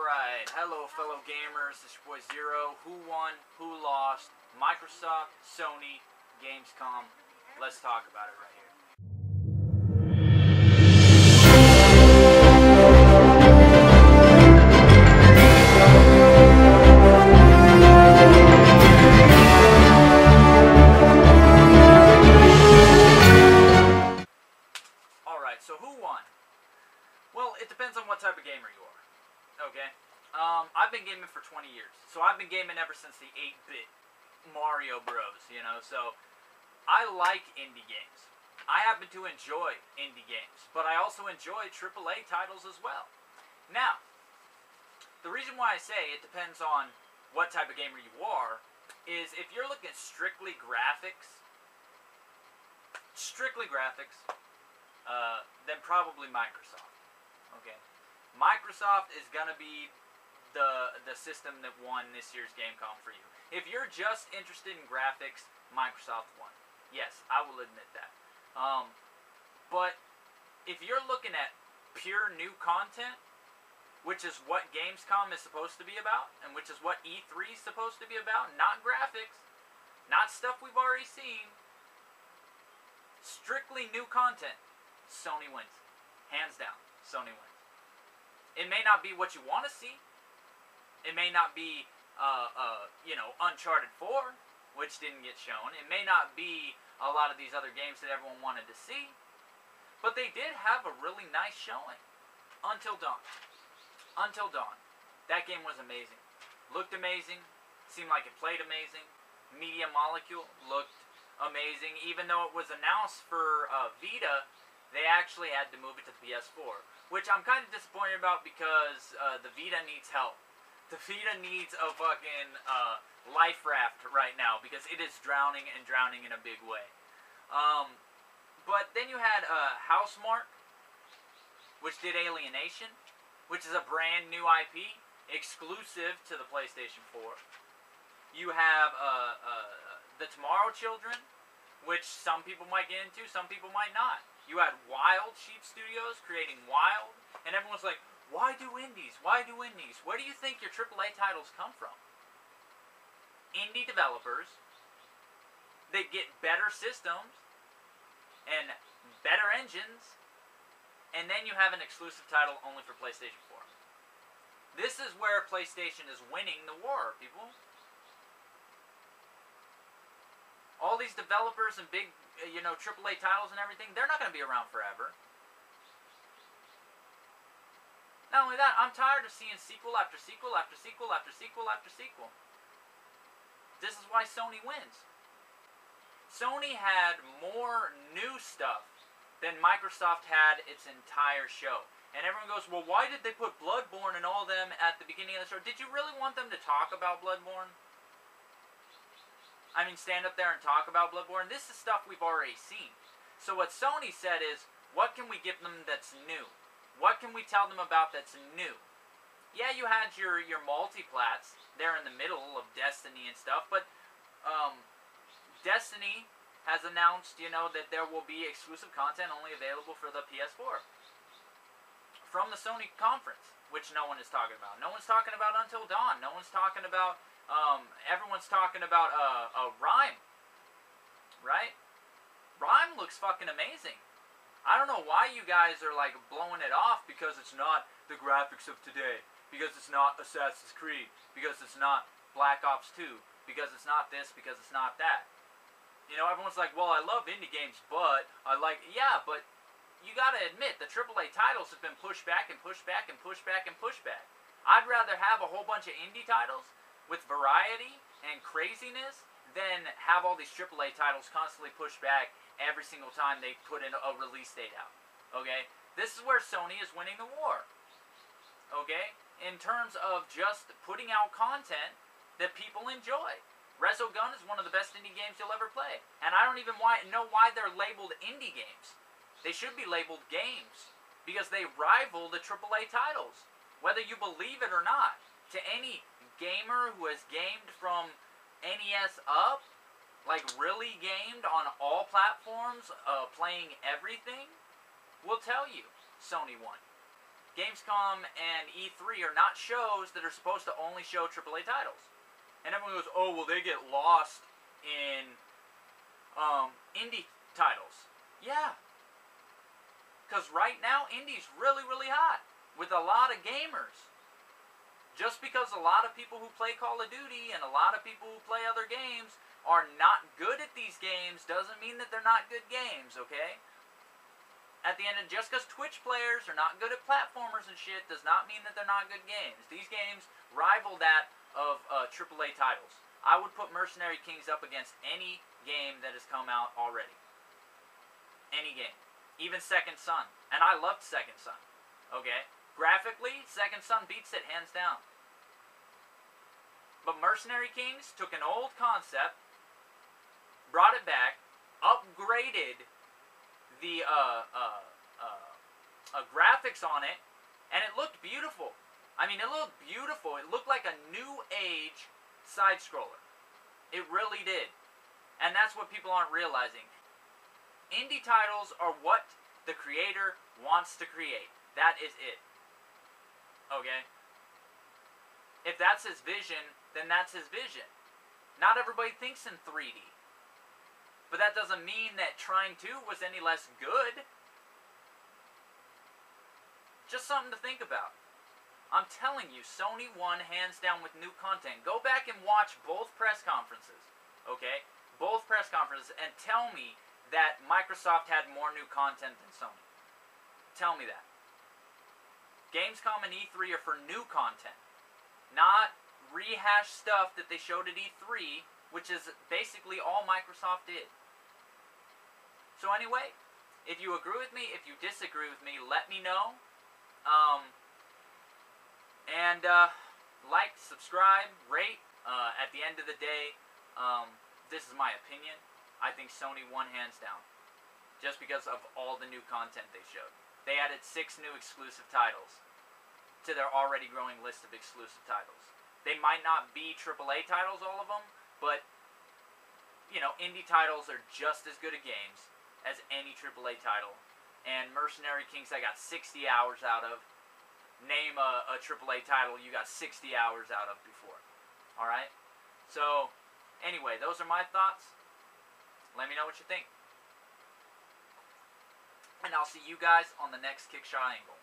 Alright, hello fellow gamers, this is your boy Zero. Who won, who lost, Microsoft, Sony, Gamescom. Let's talk about it right here. Alright, so who won? Well, it depends on what type of gamer you are. Okay? I've been gaming for 20 years. So I've been gaming ever since the 8-bit Mario Bros, you know, so I like indie games. I happen to enjoy indie games, but I also enjoy AAA titles as well. Now, the reason why I say it depends on what type of gamer you are is if you're looking at strictly graphics, then probably Microsoft. Okay? Microsoft is going to be the system that won this year's Gamescom for you. If you're just interested in graphics, Microsoft won. Yes, I will admit that. But if you're looking at pure new content, which is what Gamescom is supposed to be about, and which is what E3 is supposed to be about, not graphics, not stuff we've already seen, strictly new content, Sony wins. Hands down, Sony wins. It may not be what you want to see. It may not be, you know, Uncharted 4, which didn't get shown. It may not be a lot of these other games that everyone wanted to see. But they did have a really nice showing. Until Dawn. Until Dawn. That game was amazing. Looked amazing. Seemed like it played amazing. Media Molecule looked amazing. Even though it was announced for Vita, they actually had to move it to the PS4. Which I'm kind of disappointed about because the Vita needs help. The Vita needs a fucking life raft right now because it is drowning and drowning in a big way. But then you had Housemarque, which did Alienation, which is a brand new IP, exclusive to the PlayStation 4. You have the Tomorrow Children, which some people might get into, some people might not. You had Wild Sheep Studios creating Wild, and everyone's like, why do indies? Why do indies? Where do you think your AAA titles come from? Indie developers that get better systems and better engines, and then you have an exclusive title only for PlayStation 4. This is where PlayStation is winning the war, people. All these developers and big, you know, AAA titles and everything, they're not going to be around forever. Not only that, I'm tired of seeing sequel after sequel after sequel after sequel after sequel. This is why Sony wins. Sony had more new stuff than Microsoft had its entire show. And everyone goes, well, why did they put Bloodborne and all them at the beginning of the show? Did you really want them to talk about Bloodborne? I mean, stand up there and talk about Bloodborne? This is stuff we've already seen. So what Sony said is, what can we give them that's new? What can we tell them about that's new? Yeah, you had your multiplats there in the middle of Destiny and stuff, but Destiny has announced, you know, that there will be exclusive content only available for the PS4 from the Sony conference, which no one is talking about. No one's talking about Until Dawn. No one's talking about, everyone's talking about Rime, right? Rime looks fucking amazing. I don't know why you guys are like blowing it off because it's not the graphics of today, because it's not Assassin's Creed, because it's not Black Ops 2, because it's not this, because it's not that. You know, everyone's like, well, I love indie games, but I like, yeah, but you gotta admit, the AAA titles have been pushed back and pushed back and pushed back and pushed back. I'd rather have a whole bunch of indie titles with variety and craziness than have all these AAA titles constantly pushed back every single time they put in a release date out. Okay? This is where Sony is winning the war. Okay? In terms of just putting out content that people enjoy. Resogun is one of the best indie games you'll ever play. And I don't even know why they're labeled indie games. They should be labeled games. Because they rival the AAA titles. Whether you believe it or not. To any gamer who has gamed from NES up, like really gamed on all platforms, playing everything, will tell you Sony won. Gamescom and E3 are not shows that are supposed to only show AAA titles. And everyone goes, oh, well, they get lost in indie titles. Yeah. Because right now, indie's really, really hot with a lot of gamers. Just because a lot of people who play Call of Duty and a lot of people who play other games are not good at these games doesn't mean that they're not good games, okay? At the end of just because Twitch players are not good at platformers and shit does not mean that they're not good games. These games rival that of AAA titles. I would put Mercenary Kings up against any game that has come out already. Any game. Even Second Son. And I loved Second Son. Okay? Graphically, Second Son beats it hands down. But Mercenary Kings took an old concept, brought it back, upgraded the graphics on it, and it looked beautiful. I mean, it looked beautiful. It looked like a new age side-scroller. It really did. And that's what people aren't realizing. Indie titles are what the creator wants to create. That is it. Okay? If that's his vision, then that's his vision. Not everybody thinks in 3D. But that doesn't mean that Trine 2 was any less good. Just something to think about. I'm telling you, Sony won hands down with new content. Go back and watch both press conferences. Okay? Both press conferences, and tell me that Microsoft had more new content than Sony. Tell me that. Gamescom and E3 are for new content. Not rehashed stuff that they showed at E3, which is basically all Microsoft did. So anyway, if you agree with me, if you disagree with me, let me know. Like, subscribe, rate. At the end of the day, this is my opinion. I think Sony won hands down. Just because of all the new content they showed. They added 6 new exclusive titles to their already growing list of exclusive titles. They might not be AAA titles, all of them, but, you know, indie titles are just as good at games as any AAA title. And Mercenary Kings I got 60 hours out of. Name a AAA title you got 60 hours out of before. Alright? So, anyway, those are my thoughts. Let me know what you think. And I'll see you guys on the next Kickshaw angle.